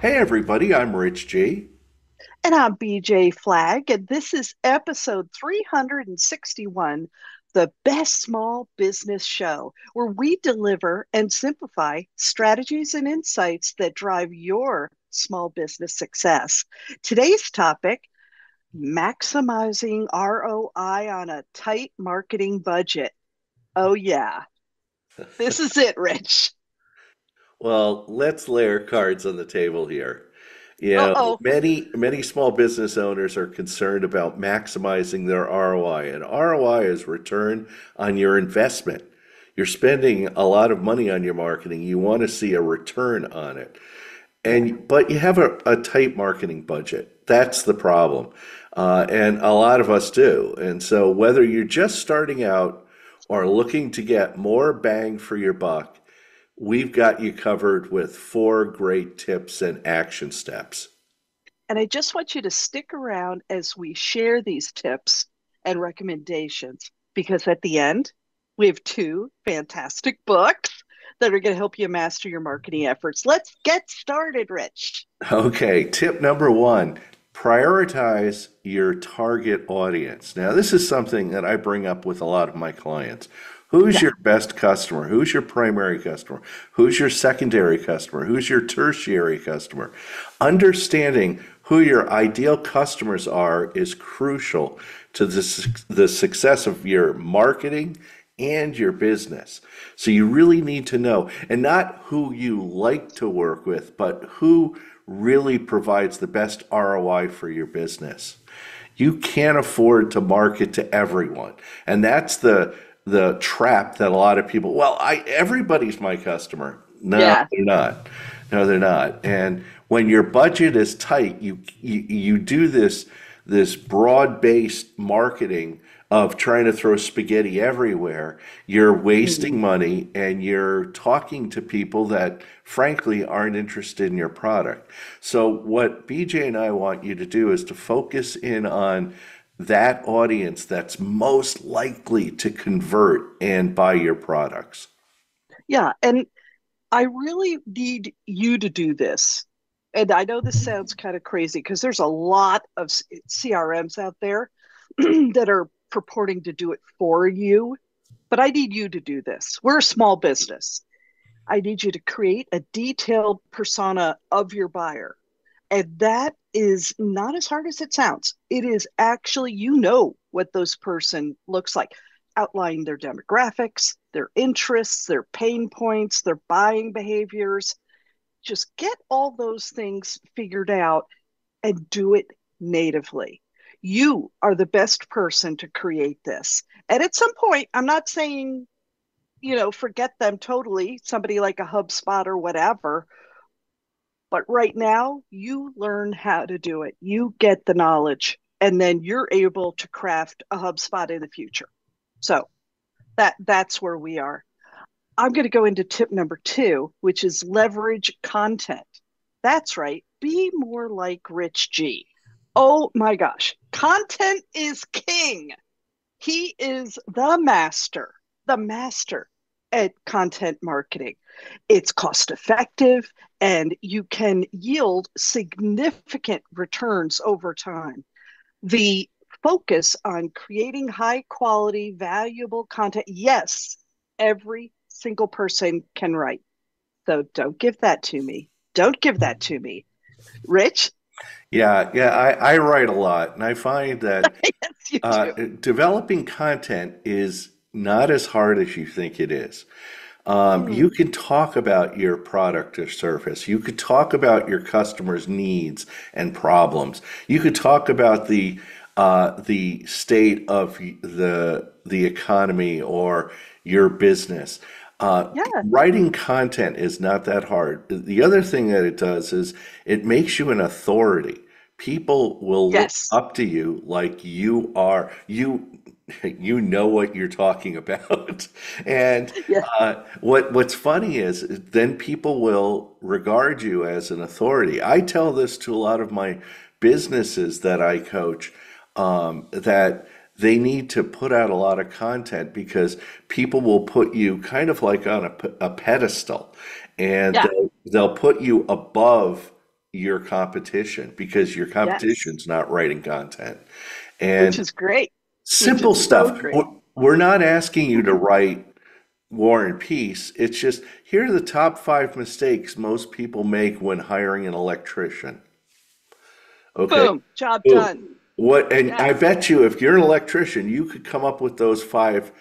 Hey everybody, I'm Rich G. And I'm BJ Flagg, and this is episode 361, the best small business show, where we deliver and simplify strategies and insights that drive your small business success. Today's topic: maximizing ROI on a tight marketing budget. Oh, yeah, this is it, Rich. Well, let's lay our cards on the table here. Uh oh. Many small business owners are concerned about maximizing their ROI, and ROI is return on your investment. You're spending a lot of money on your marketing. You want to see a return on it. But you have a tight marketing budget. That's the problem. And a lot of us do. And so whether you're just starting out or looking to get more bang for your buck, we've got you covered with four great tips and action steps. And I just want you to stick around as we share these tips and recommendations because at the end, we have two fantastic books that are going to help you master your marketing efforts. Let's get started, Rich. Okay, tip number one, prioritize your target audience. Now, this is something that I bring up with a lot of my clients. Who's Yeah. your best customer? Who's your primary customer? Who's your secondary customer? Who's your tertiary customer? Understanding who your ideal customers are is crucial to the success of your marketing and your business. So you really need to know, and not who you like to work with, but who really provides the best ROI for your business. You can't afford to market to everyone. And that's the trap that a lot of people, well, I everybody's my customer. No, Yeah. they're not. No, they're not. And when your budget is tight, you do this broad-based marketing of trying to throw spaghetti everywhere. You're Mm. wasting money and you're talking to people that frankly aren't interested in your product. So what BJ and I want you to do is to focus in on that audience that's most likely to convert and buy your products. Yeah. And I really need you to do this. And I know this sounds kind of crazy because there's a lot of CRMs out there that are purporting to do it for you, but I need you to do this. We're a small business. I need you to create a detailed persona of your buyer. And that is not as hard as it sounds. It is actually, you know what those person looks like. Outline their demographics, their interests, their pain points, their buying behaviors. Just get all those things figured out and do it natively. You are the best person to create this. And at some point, I'm not saying, forget them totally, somebody like a HubSpot or whatever. But right now, you learn how to do it. You get the knowledge, and then you're able to craft a HubSpot in the future. So that's where we are. I'm going to go into tip number two, which is leverage content. That's right. Be more like Rich G. Oh my gosh. Content is king. He is the master at content marketing. It's cost effective and you can yield significant returns over time. The focus on creating high quality, valuable content. Yes, every single person can write. So don't give that to me. Don't give that to me. Rich? I write a lot, and I find that Yes, you do. developing content is not as hard as you think it is. You Mm, can talk about your product or service. You could talk about your customers' needs and problems. You could talk about the state of the economy or your business. yeah. Writing content is not that hard. The other thing that it does is it makes you an authority. People will look Yes. up to you like you know what you're talking about. And Yeah. what's funny is then people will regard you as an authority. I tell this to a lot of my businesses that I coach, that they need to put out a lot of content because people will put you kind of like on a pedestal, and Yeah. they'll put you above your competition because your Yes. competition's not writing content. Which And is great. Which simple is so stuff. great. We're not asking you to write War and Peace. It's just here are the top 5 mistakes most people make when hiring an electrician. Okay. Boom. Job Boom. done. What, and Yeah. I bet you if you're an electrician, you could come up with those five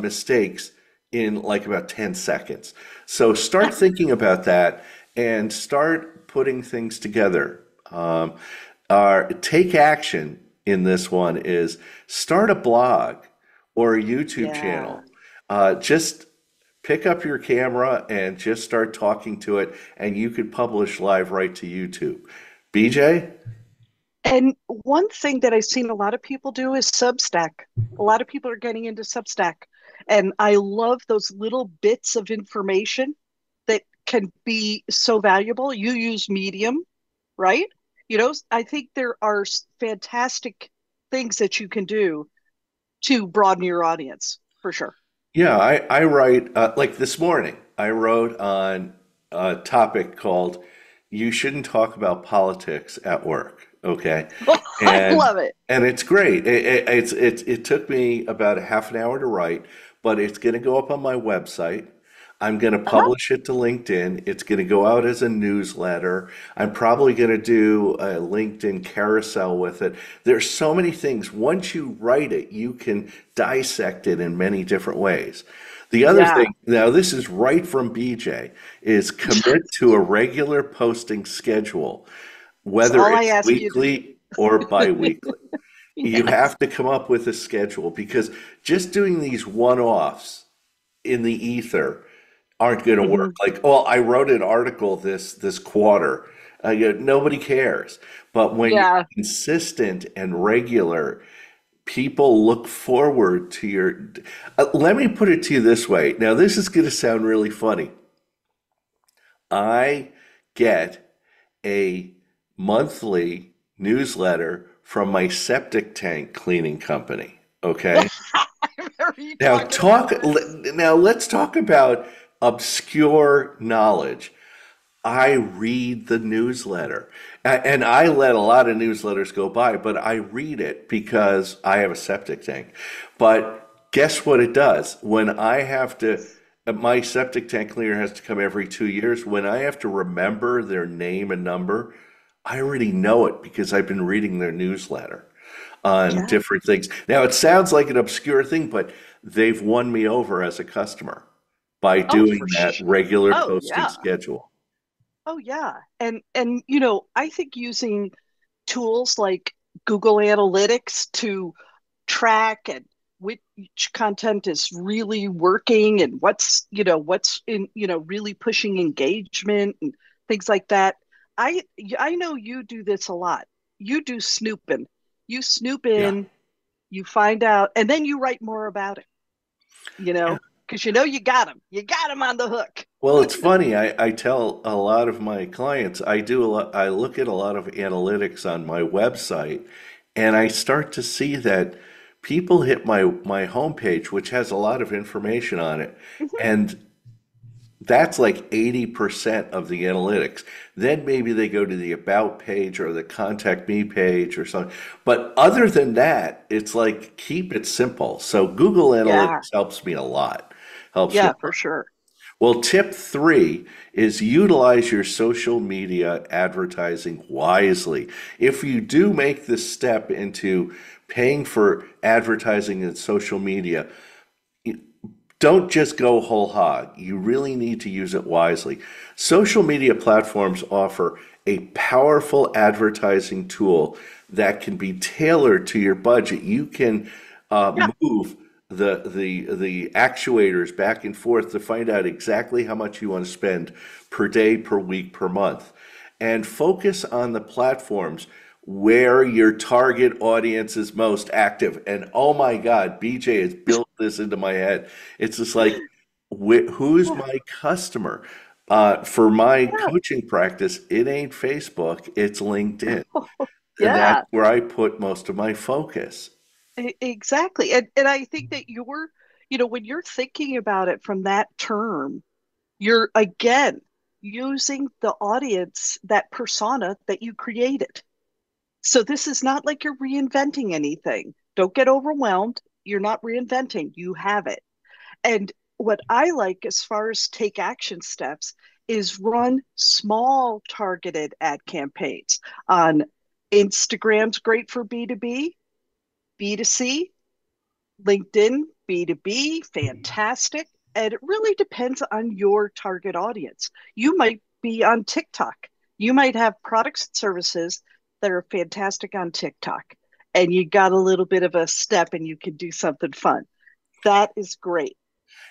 mistakes in like about 10 seconds. So start thinking about that and start putting things together. Take action in this one is start a blog or a YouTube Yeah. channel. Just pick up your camera and just start talking to it, and you could publish live right to YouTube. BJ? And one thing that I've seen a lot of people do is Substack. A lot of people are getting into Substack. And I love those little bits of information that can be so valuable. You use Medium, right? I think there are fantastic things that you can do to broaden your audience for sure. Yeah, I write, like this morning, I wrote on a topic called You Shouldn't Talk About Politics at Work. Okay. I And love it. and it's great. It took me about a half an hour to write, but it's going to go up on my website. I'm going to Uh-huh. publish it to LinkedIn. It's going to go out as a newsletter. I'm probably going to do a LinkedIn carousel with it. There's so many things. Once you write it, you can dissect it in many different ways. The other Yeah. thing, now this is right from BJ, is commit to a regular posting schedule, It's whether all I it's ask you to do. weekly or biweekly. You Yes. have to come up with a schedule because just doing these one-offs in the ether aren't going to work. Hmm. Like, oh, I wrote an article this quarter. Nobody cares. But when you're Yeah. consistent and regular, people look forward to your. Let me put it to you this way. Now, this is going to sound really funny. I get a monthly newsletter from my septic tank cleaning company. Okay. I remember you talking about this. Now let's talk about obscure knowledge. I read the newsletter. And I let a lot of newsletters go by, but I read it because I have a septic tank. But guess what it does? When I have to, my septic tank cleaner has to come every 2 years. When I have to remember their name and number, I already know it because I've been reading their newsletter on Yeah. different things. Now, it sounds like an obscure thing, but they've won me over as a customer by Oh, doing for that sure. regular Oh, posting yeah. schedule. Oh, yeah. And I think using tools like Google Analytics to track and which content is really working and what's in, really pushing engagement and things like that. I know you do this a lot. You do snooping. You snoop Yeah. in, you find out, and then you write more about it, Yeah. because you got them. You got them on the hook. Well, it's funny. I tell a lot of my clients, I look at a lot of analytics on my website, and I start to see that people hit my homepage, which has a lot of information on it, and that's like 80% of the analytics. Then maybe they go to the about page or the contact me page or something. But other than that, it's like keep it simple. So Google Yeah. Analytics helps me a lot. Helps me Yeah, a for lot. sure. Well, tip three is utilize your social media advertising wisely. If you do make this step into paying for advertising in social media, don't just go whole hog. You really need to use it wisely. Social media platforms offer a powerful advertising tool that can be tailored to your budget. You can Yeah. move the actuators back and forth to find out exactly how much you want to spend per day, per week, per month, and focus on the platforms where your target audience is most active. And oh my God, BJ has built this into my head. It's just like, who's Yeah. my customer? For my Yeah. coaching practice, it ain't Facebook, it's LinkedIn. And that's Yeah. where I put most of my focus. Exactly. And I think that when you're thinking about it from that term, you're again, using the audience, that persona that you created. So this is not like you're reinventing anything. Don't get overwhelmed. You're not reinventing, you have it. And what I like as far as take action steps is run small targeted ad campaigns on Instagram's great for B2B, B2C, LinkedIn, B2B, fantastic. And it really depends on your target audience. You might be on TikTok. You might have products and services that are fantastic on TikTok, and you got a little bit of a step and you can do something fun. That is great.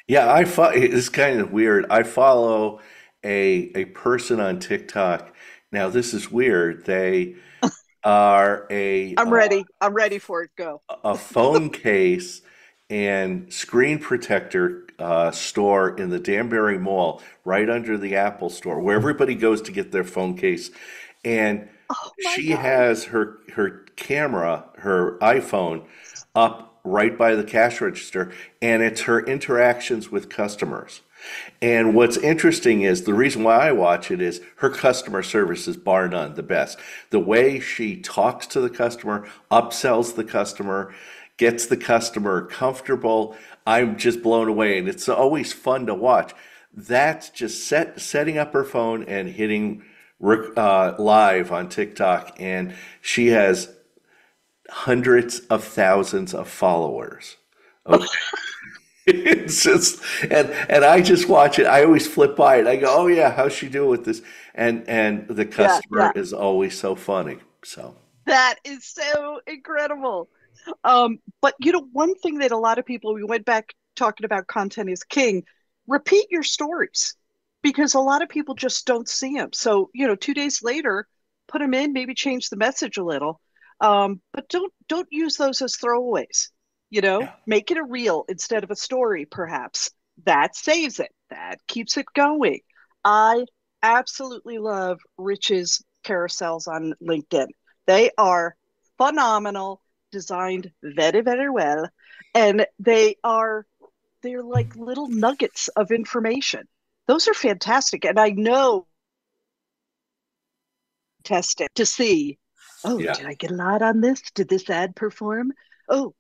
Yeah, it's kind of weird. I follow a person on TikTok. Now, this is weird. They are I'm ready. I'm ready for it. Go. a phone case and screen protector store in the Danbury Mall, right under the Apple store, where everybody goes to get their phone case. And Oh my she God. has her camera, her iPhone, up right by the cash register, and it's her interactions with customers. And what's interesting is the reason why I watch it is her customer service is bar none the best. The way she talks to the customer, upsells the customer, gets the customer comfortable, I'm just blown away. And it's always fun to watch. That's just setting up her phone and hitting live on TikTok, and she has hundreds of thousands of followers. Okay. It's just and I just watch it. I always flip by it. I go, "Oh yeah, how's she doing with this?" And the Yeah, customer yeah. is always so funny. So That is so incredible. But one thing that a lot of people, we went back talking about content is king. Repeat your stories because a lot of people just don't see them. So, 2 days later, put them in, maybe change the message a little. But don't use those as throwaways. yeah, Make it a reel instead of a story, perhaps. That saves it. That keeps it going. I absolutely love Rich's carousels on LinkedIn. They are phenomenal, designed very, very well, and they're like little nuggets of information. Those are fantastic, and I know test it to see, oh, yeah, did I get a lot on this? Did this ad perform? Oh,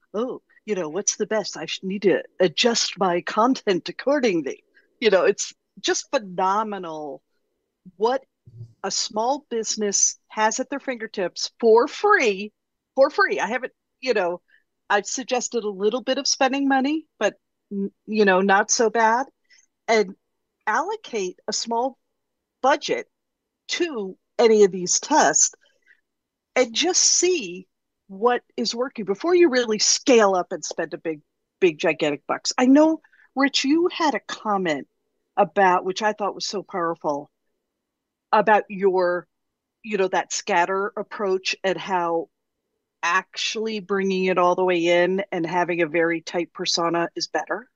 what's the best? I should need to adjust my content accordingly. It's just phenomenal what a small business has at their fingertips for free. I haven't, you know, I've suggested a little bit of spending money, but not so bad. And allocate a small budget to any of these tests and just see what is working before you really scale up and spend a big, gigantic bucks. I know, Rich, you had a comment about, which I thought was so powerful, about that scatter approach and how actually bringing it all the way in and having a very tight persona is better.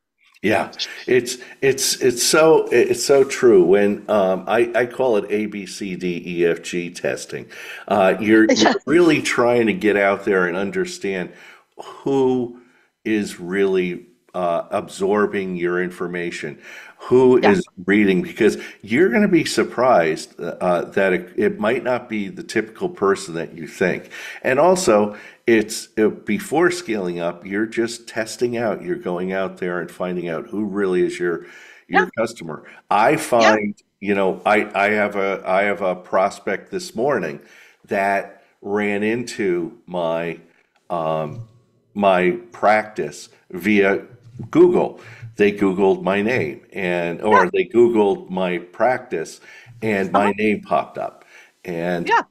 yeah. It's so true. When I call it ABCDEFG testing, you're Yeah, really trying to get out there and understand who is really absorbing your information, who yeah, is reading, because you're going to be surprised that it might not be the typical person that you think. And also, before scaling up, you're just testing out. You're going out there and finding out who really is yeah, your customer. I yeah, find, I have a prospect this morning that ran into my practice via Google. They Googled my name yeah, or they Googled my practice and uh-huh, my name popped up. And yeah.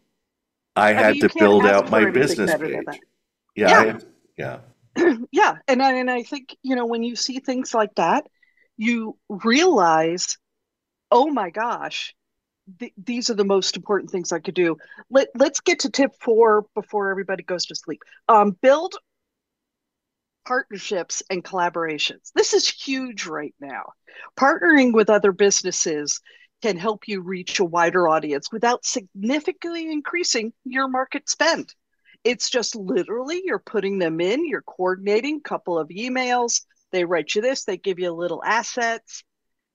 I I mean, had you to can't build ask out my for anything business better than that. page. Yeah, Yeah, yeah, yeah. And I think, when you see things like that, you realize, oh my gosh, these are the most important things I could do. Let's get to tip 4 before everybody goes to sleep. Build partnerships and collaborations. This is huge right now. Partnering with other businesses can help you reach a wider audience without significantly increasing your market spend. It's just literally you're putting them in, you're coordinating a couple of emails, they write you this, they give you little assets,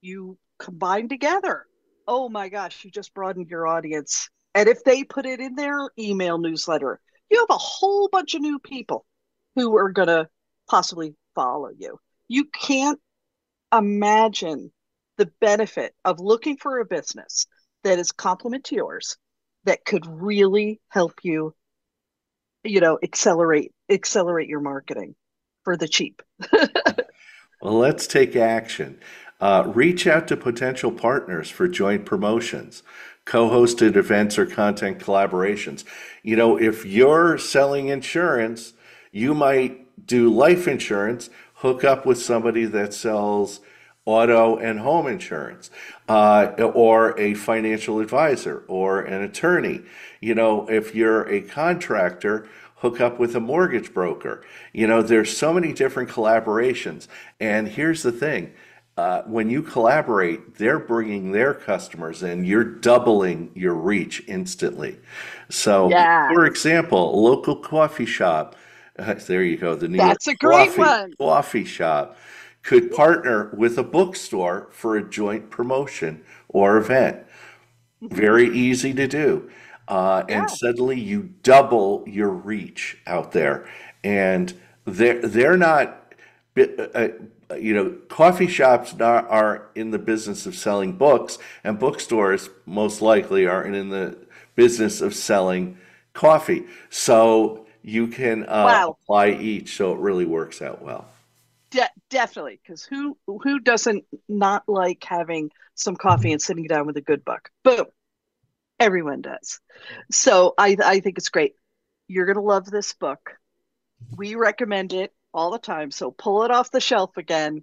you combine together. oh my gosh, you just broadened your audience. And if they put it in their email newsletter, you have a whole bunch of new people who are going to possibly follow you. You can't imagine the benefit of looking for a business that is complement to yours that could really help you, accelerate your marketing for the cheap. Well, let's take action. Reach out to potential partners for joint promotions, co-hosted events, or content collaborations. If you're selling insurance, you might do life insurance, hook up with somebody that sells auto and home insurance, or a financial advisor or an attorney. If you're a contractor, hook up with a mortgage broker. There's so many different collaborations. And here's the thing. When you collaborate, they're bringing their customers in. You're doubling your reach instantly. So, Yeah, for example, a local coffee shop, there you go, the New York that's a great one. Coffee Shop could partner with a bookstore for a joint promotion or event. Mhm. Very easy to do. And Yeah. suddenly you double your reach out there. And they're not, coffee shops are in the business of selling books, and bookstores most likely are in the business of selling coffee. So you can Wow. apply each, so it really works out well. Definitely, because who doesn't not like having some coffee and sitting down with a good book? Boom, everyone does. So I think it's great. You're gonna love this book. We recommend it all the time. So pull it off the shelf again.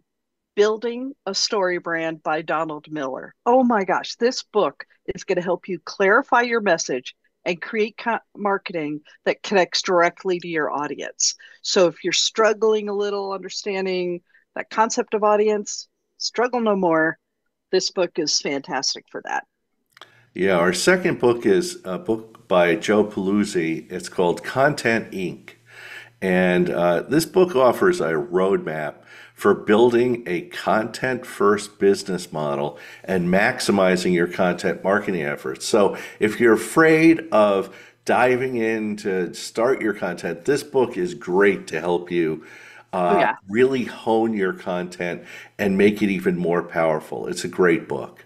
Building a Story Brand by Donald Miller. Oh my gosh, this book is going to help you clarify your message and create marketing that connects directly to your audience. So if you're struggling a little understanding that concept of audience, struggle no more. This book is fantastic for that. Yeah, our second book is a book by Joe Paluzzi. It's called Content Inc. And this book offers a roadmap for building a content first business model and maximizing your content marketing efforts. So, if you're afraid of diving in to start your content, this book is great to help you Oh, yeah. really hone your content and make it even more powerful. It's a great book.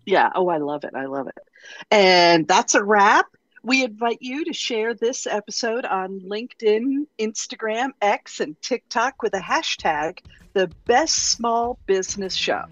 Yeah. Oh, I love it. I love it. And that's a wrap. We invite you to share this episode on LinkedIn, Instagram, X, and TikTok with a hashtag, the best small business show.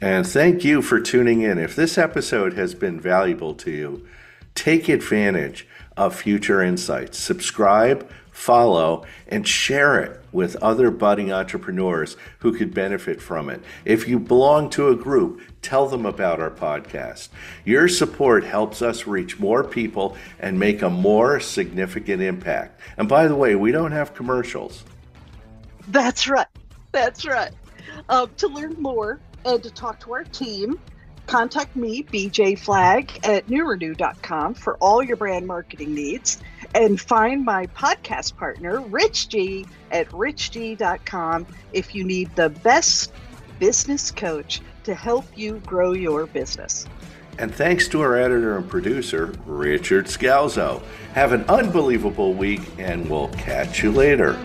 And thank you for tuning in. If this episode has been valuable to you, take advantage of future insights. Subscribe, follow, and share it with other budding entrepreneurs who could benefit from it. If you belong to a group, tell them about our podcast. Your support helps us reach more people and make a more significant impact. And by the way, we don't have commercials. That's right. That's right. To learn more and to talk to our team, contact me, BJ Flag, at newrenew.com for all your brand marketing needs. And find my podcast partner, Rich G, at richg.com if you need the best business coach to help you grow your business. And thanks to our editor and producer, Richard Scalzo. Have an unbelievable week, and we'll catch you later.